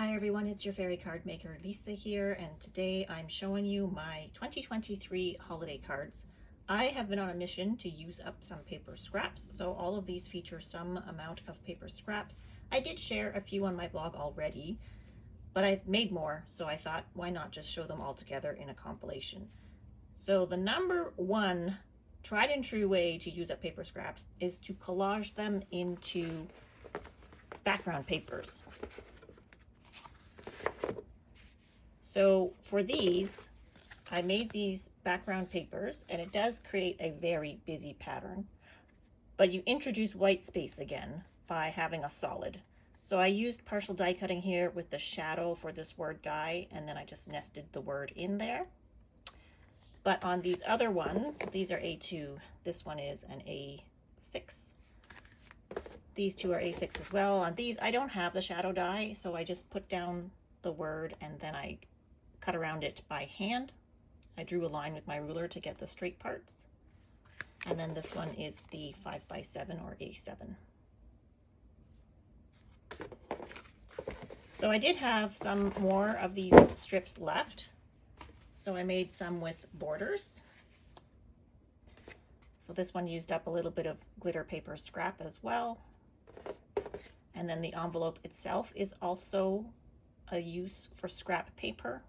Hi everyone, it's your fairy card maker Lisa here, and today I'm showing you my 2023 holiday cards. I have been on a mission to use up some paper scraps, so all of these feature some amount of paper scraps. I did share a few on my blog already, but I've made more, so I thought why not just show them all together in a compilation. So the number one tried and true way to use up paper scraps is to collage them into background papers. So for these, I made these background papers, and it does create a very busy pattern, but you introduce white space again by having a solid. So I used partial die cutting here with the shadow for this word die, and then I just nested the word in there. But on these other ones, these are A2, this one is an A6. These two are A6 as well. On these, I don't have the shadow die, so I just put down the word and then I cut around it by hand. I drew a line with my ruler to get the straight parts. And then this one is the 5x7 or A7. So I did have some more of these strips left. So I made some with borders. So this one used up a little bit of glitter paper scrap as well. And then the envelope itself is also a use for scrap paper.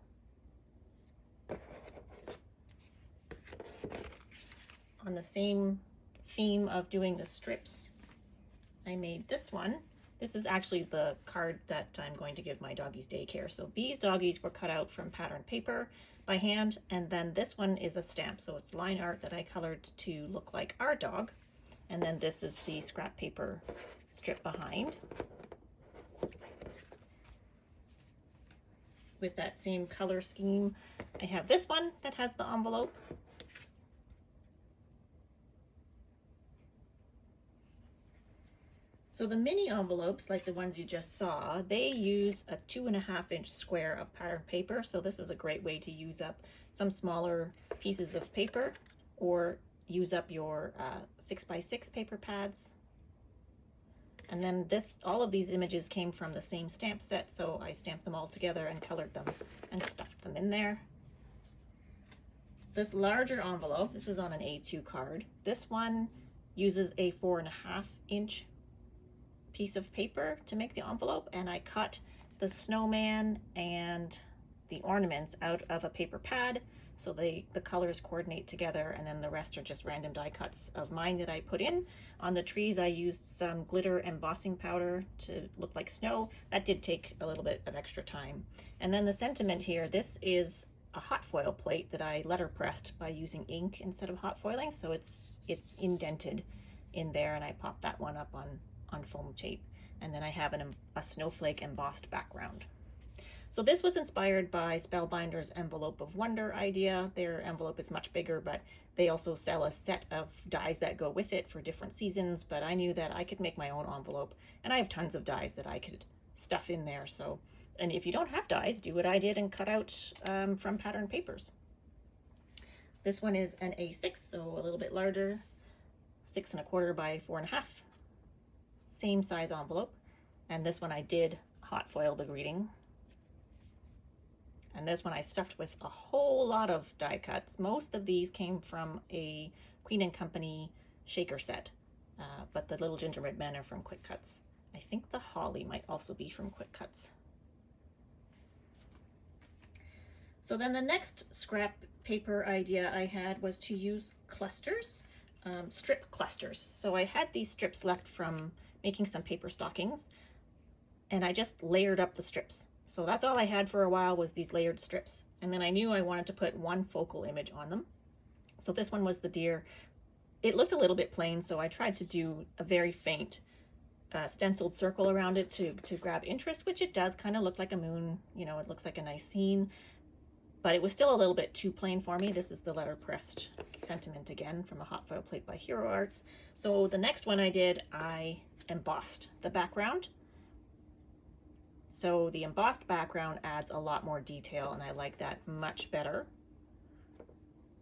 On the same theme of doing the strips, I made this one. This is actually the card that I'm going to give my doggies daycare. So these doggies were cut out from patterned paper by hand, and then this one is a stamp. So it's line art that I colored to look like our dog. And then this is the scrap paper strip behind. With that same color scheme, I have this one that has the envelope. So the mini envelopes, like the ones you just saw, they use a 2.5-inch square of patterned paper. So this is a great way to use up some smaller pieces of paper, or use up your 6x6 paper pads. And then all of these images came from the same stamp set, so I stamped them all together and colored them and stuffed them in there. This larger envelope, this is on an A2 card. This one uses a 4.5-inch piece of paper to make the envelope, and I cut the snowman and the ornaments out of a paper pad so the colors coordinate together, and then the rest are just random die cuts of mine that I put in. On the trees, I used some glitter embossing powder to look like snow. That did take a little bit of extra time. And then the sentiment here, this is a hot foil plate that I letter pressed by using ink instead of hot foiling, so it's indented in there, and I popped that one up on foam tape. And then I have a snowflake embossed background. So this was inspired by Spellbinder's Envelope of Wonder idea. Their envelope is much bigger, but they also sell a set of dies that go with it for different seasons. But I knew that I could make my own envelope, and I have tons of dies that I could stuff in there. So, and if you don't have dies, do what I did and cut out from patterned papers. This one is an A6, so a little bit larger, 6.25 by 4.5. Same size envelope. And this one I did hot foil the greeting. And this one I stuffed with a whole lot of die cuts. Most of these came from a Queen & Company shaker set, but the little gingerbread men are from Quick Cuts. I think the holly might also be from Quick Cuts. So then the next scrap paper idea I had was to use clusters, strip clusters. So I had these strips left from making some paper stockings, and I just layered up the strips. So that's all I had for a while, was these layered strips. And then I knew I wanted to put one focal image on them. So this one was the deer. It looked a little bit plain, so I tried to do a very faint stenciled circle around it to grab interest, which it does kind of look like a moon. You know, it looks like a nice scene, but it was still a little bit too plain for me. This is the letter pressed sentiment again from a hot foil plate by Hero Arts. So the next one I did, I embossed the background. So the embossed background adds a lot more detail, and I like that much better.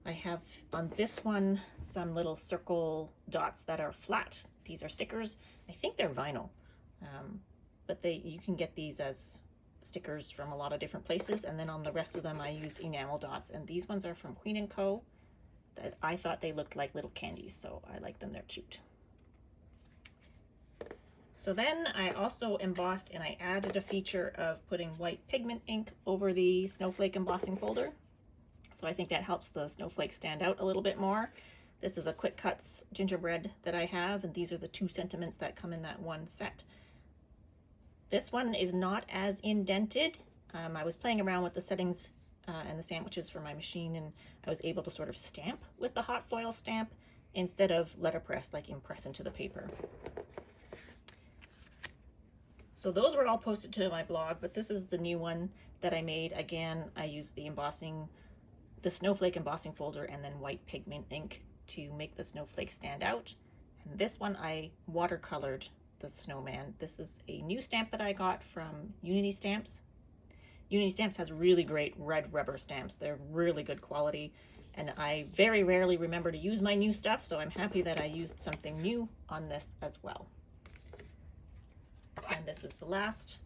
I have on this one some little circle dots that are flat. These are stickers. I think they're vinyl, but you can get these as stickers from a lot of different places, and then on the rest of them I used enamel dots, and these ones are from Queen & Co. That I thought they looked like little candies, so I like them, they're cute. So then I also embossed, and I added a feature of putting white pigment ink over the snowflake embossing folder. So I think that helps the snowflake stand out a little bit more. This is a Quick Cuts gingerbread that I have, and these are the 2 sentiments that come in that one set. This one is not as indented. I was playing around with the settings and the sandwiches for my machine, and I was able to sort of stamp with the hot foil stamp instead of letterpress, like impress into the paper. So those were all posted to my blog, but this is the new one that I made. Again, I used the embossing, the snowflake embossing folder, and then white pigment ink to make the snowflake stand out. And this one I watercolored the snowman. This is a new stamp that I got from Unity Stamps. Unity Stamps has really great red rubber stamps. They're really good quality, and I very rarely remember to use my new stuff, so I'm happy that I used something new on this as well. And this is the last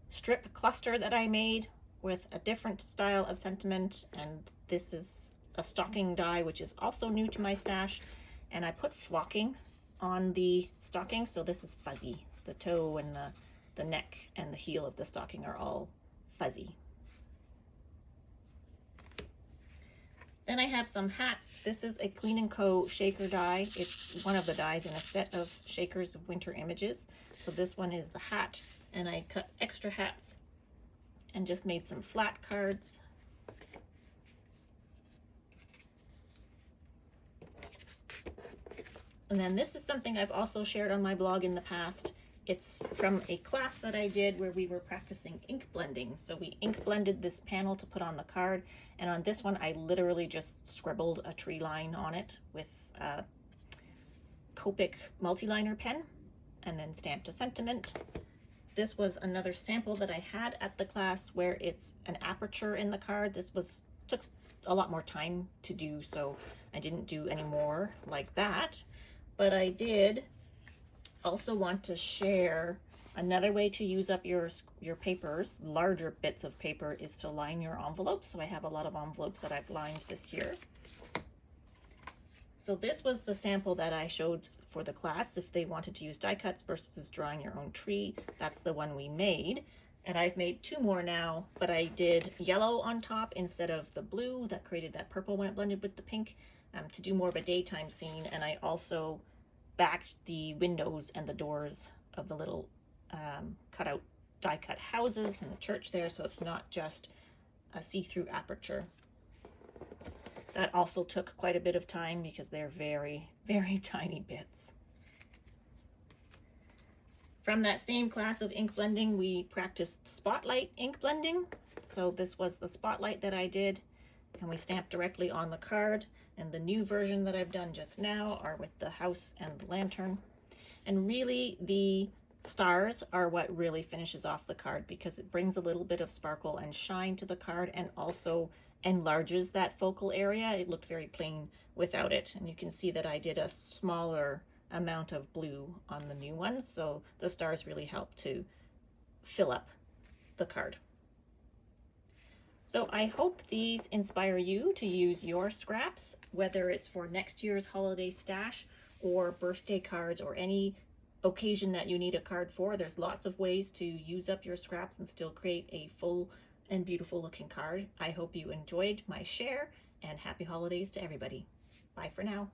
strip cluster that I made with a different style of sentiment, and this is a stocking die, which is also new to my stash, and I put flocking on the stocking, so this is fuzzy. The toe and the neck and the heel of the stocking are all fuzzy. Then I have some hats. This is a Queen & Co. shaker die. It's one of the dies in a set of shakers of winter images. So this one is the hat, and I cut extra hats and just made some flat cards. And then this is something I've also shared on my blog in the past. It's from a class that I did where we were practicing ink blending. So we ink blended this panel to put on the card, and on this one I literally just scribbled a tree line on it with a Copic multiliner pen and then stamped a sentiment. This was another sample that I had at the class where it's an aperture in the card. This took a lot more time to do, so I didn't do any more like that. But I did also want to share another way to use up your papers, larger bits of paper, is to line your envelopes. So I have a lot of envelopes that I've lined this year. So this was the sample that I showed for the class. If they wanted to use die cuts versus drawing your own tree, that's the one we made. And I've made 2 more now, but I did yellow on top instead of the blue that created that purple when it blended with the pink, to do more of a daytime scene. And I also backed the windows and the doors of the little cutout die cut houses in the church there, so it's not just a see-through aperture. That also took quite a bit of time because they're very, very tiny bits. From that same class of ink blending, we practiced spotlight ink blending. So this was the spotlight that I did, and we stamped directly on the card. And the new version that I've done just now are with the house and the lantern. And really, the stars are what really finishes off the card because it brings a little bit of sparkle and shine to the card and also enlarges that focal area. It looked very plain without it. And you can see that I did a smaller amount of blue on the new ones, so the stars really help to fill up the card. So I hope these inspire you to use your scraps, whether it's for next year's holiday stash or birthday cards or any occasion that you need a card for. There's lots of ways to use up your scraps and still create a full and beautiful looking card. I hope you enjoyed my share, and happy holidays to everybody. Bye for now.